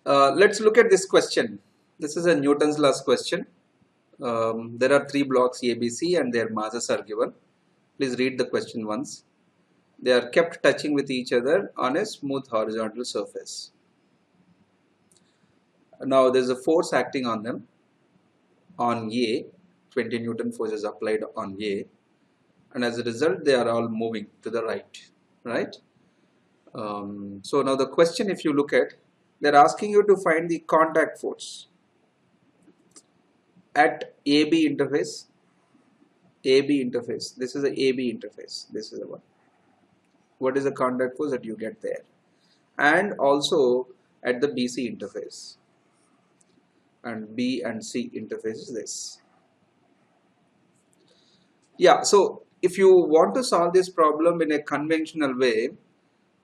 Let's look at this question. This is a Newton's last question. There are three blocks A, B, C and their masses are given. Please read the question once. They are kept touching with each other on a smooth horizontal surface. Now there is a force acting on them on A, 20 Newton force is applied on A, and as a result they are all moving to the right? So now the question, if you look at, they're asking you to find the contact force at AB interface. This is the AB interface. This is the one. What is the contact force that you get there? And also at the BC interface. And B and C interface is this. Yeah, so if you want to solve this problem in a conventional way,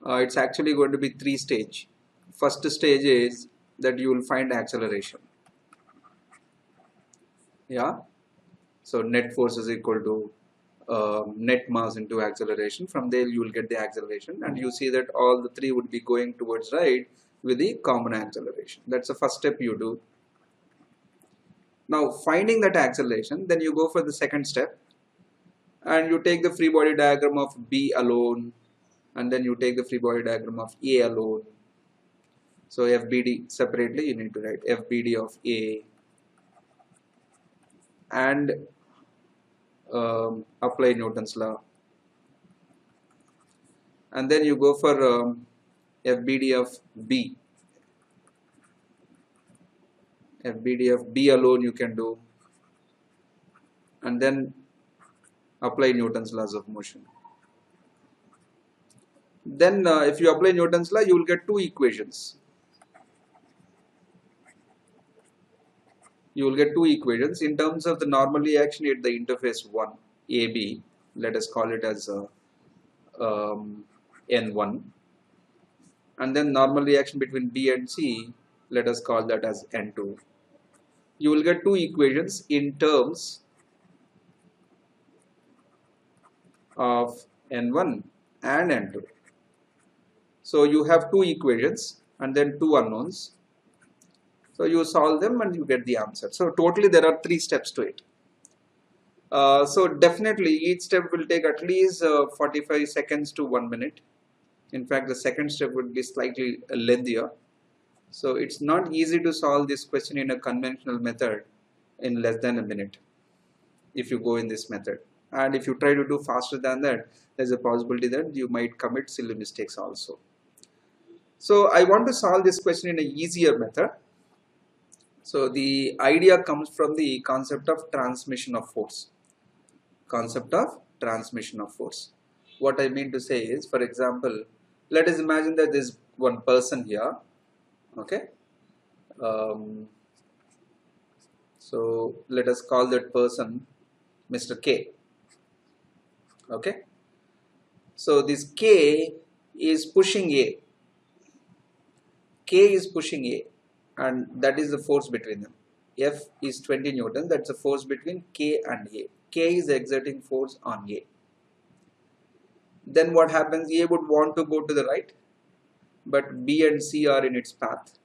it's actually going to be three stage. First stage is that you will find acceleration. Yeah, so net force is equal to net mass into acceleration. From there you will get the acceleration, and you see that all the three would be going towards right with the common acceleration. That's the first step you do. Now finding that acceleration, then you go for the second step and you take the free body diagram of B alone, and then you take the free body diagram of A alone. So FBD separately you need to write FBD of A and apply Newton's law, and then you go for FBD of B. FBD of B alone you can do, and then apply Newton's laws of motion. Then if you apply Newton's law, you will get two equations. You will get two equations in terms of the normal reaction at the interface 1 AB. Let us call it as N1, and then normal reaction between B and C, let us call that as N2. You will get two equations in terms of N1 and N2. So you have two equations and then two unknowns. So you solve them and you get the answer. So totally there are three steps to it. So definitely each step will take at least 45 seconds to 1 minute. In fact, the second step would be slightly lengthier. So it's not easy to solve this question in a conventional method in less than a minute if you go in this method. And if you try to do faster than that, there's a possibility that you might commit silly mistakes also. So I want to solve this question in an easier method. So the idea comes from the concept of transmission of force. Concept of transmission of force. What I mean to say is, for example, let us imagine that there is one person here. Okay. So let us call that person Mr. K. Okay. So this K is pushing A. K is pushing A, and that is the force between them. F is 20 Newton. That's the force between K and A. K is exerting force on A. Then what happens? A would want to go to the right, but B and C are in its path.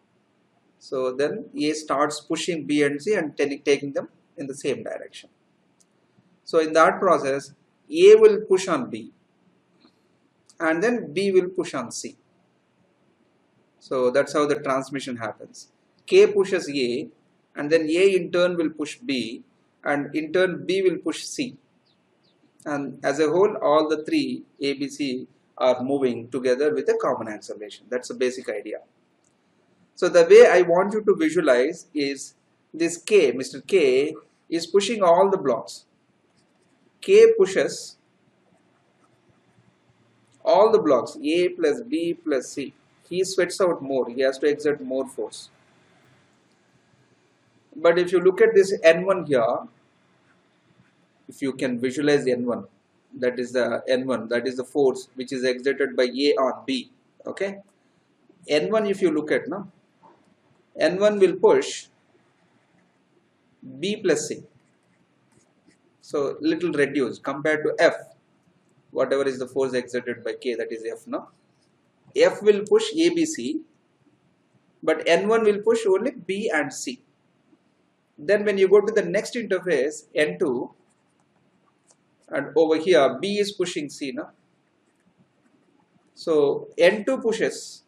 So then A starts pushing B and C and taking them in the same direction. So in that process, A will push on B and then B will push on C. So that's how the transmission happens. K pushes A, and then A in turn will push B, and in turn B will push C. And as a whole, all the three A, B, C are moving together with a common acceleration. That's the basic idea. So the way I want you to visualize is this K, Mr. K, is pushing all the blocks. K pushes all the blocks, A plus B plus C. He sweats out more. He has to exert more force. But if you look at this N1 here, if you can visualize N1, that is the N1, that is the force which is exerted by A on B. Okay. N1, if you look at now, N1 will push B plus C. So little reduced compared to F, whatever is the force exerted by K, that is F now. F will push ABC but N1 will push only B and C. Then when you go to the next interface, N2, and over here B is pushing C now. So N2 pushes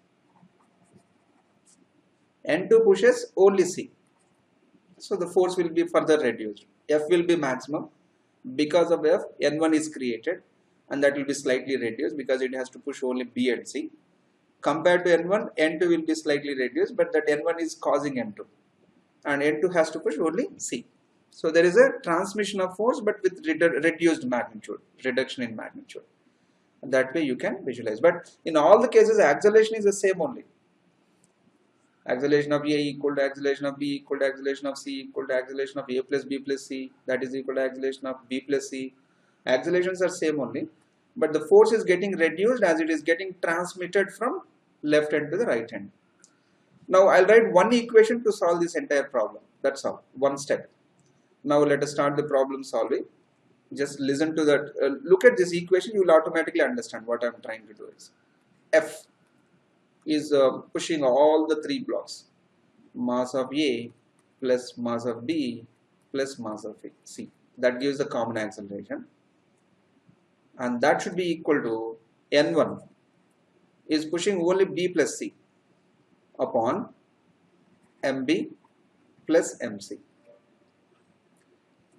only C. So the force will be further reduced. F will be maximum. Because of F, N1 is created, and that will be slightly reduced because it has to push only B and C. Compared to N1, N2 will be slightly reduced, but that N1 is causing N2, and N2 has to push only C. So there is a transmission of force, but with reduced magnitude, reduction in magnitude. And that way you can visualize. But in all the cases, acceleration is the same only. Acceleration of A equal to acceleration of B equal to acceleration of C equal to acceleration of A plus B plus C, that is equal to acceleration of B plus C. Accelerations are same only, but the force is getting reduced as it is getting transmitted from left hand to the right hand. Now I'll write one equation to solve this entire problem. That's all, one step. Now let us start the problem solving. Just listen to that. Look at this equation, you will automatically understand what I'm trying to do is. F is pushing all the three blocks. Mass of A plus mass of B plus mass of C. That gives the common acceleration. And that should be equal to N1 is pushing only B plus C upon MB plus MC.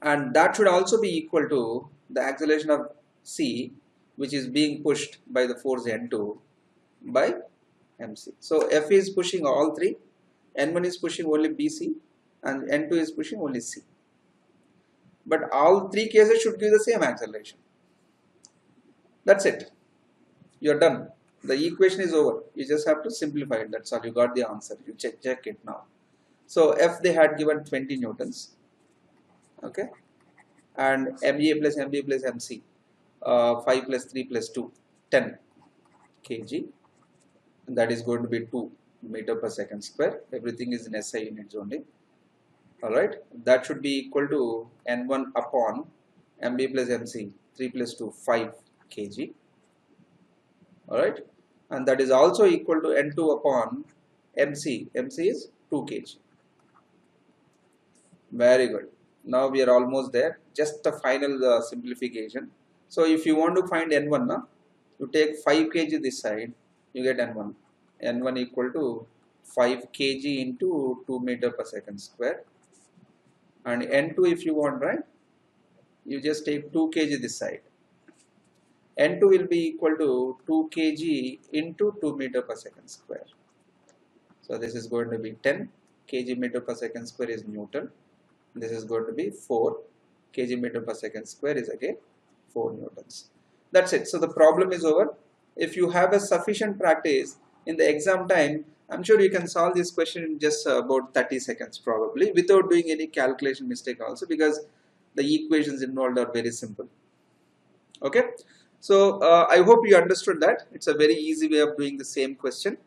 And that should also be equal to the acceleration of C, which is being pushed by the force N2 by MC. So F is pushing all three, N1 is pushing only BC, and N2 is pushing only C. But all three cases should give the same acceleration. That's it. You're done. The equation is over. You just have to simplify it. That's all. You got the answer. You check it now. So F they had given 20 newtons. Okay. And MA plus MB plus MC, 5 plus 3 plus 2, 10 kg. And that is going to be 2 meter per second square. Everything is in SI units only. Alright. That should be equal to N1 upon MB plus MC, 3 plus 2, 5 kg. Alright. And that is also equal to N2 upon MC. MC is 2 kg. Very good. Now we are almost there. Just the final simplification. So if you want to find N1, you take 5 kg this side, you get N1. N1 equal to 5 kg into 2 meter per second square. And N2 if you want, right, you just take 2 kg this side. N2 will be equal to 2 kg into 2 meter per second square. So this is going to be 10 kg meter per second square is Newton. This is going to be 4 kg meter per second square is again 4 newtons. That's it. So the problem is over. If you have a sufficient practice in the exam time, I'm sure you can solve this question in just about 30 seconds probably without doing any calculation mistake also, because the equations involved are very simple. Okay. So I hope you understood that. It's a very easy way of doing the same question.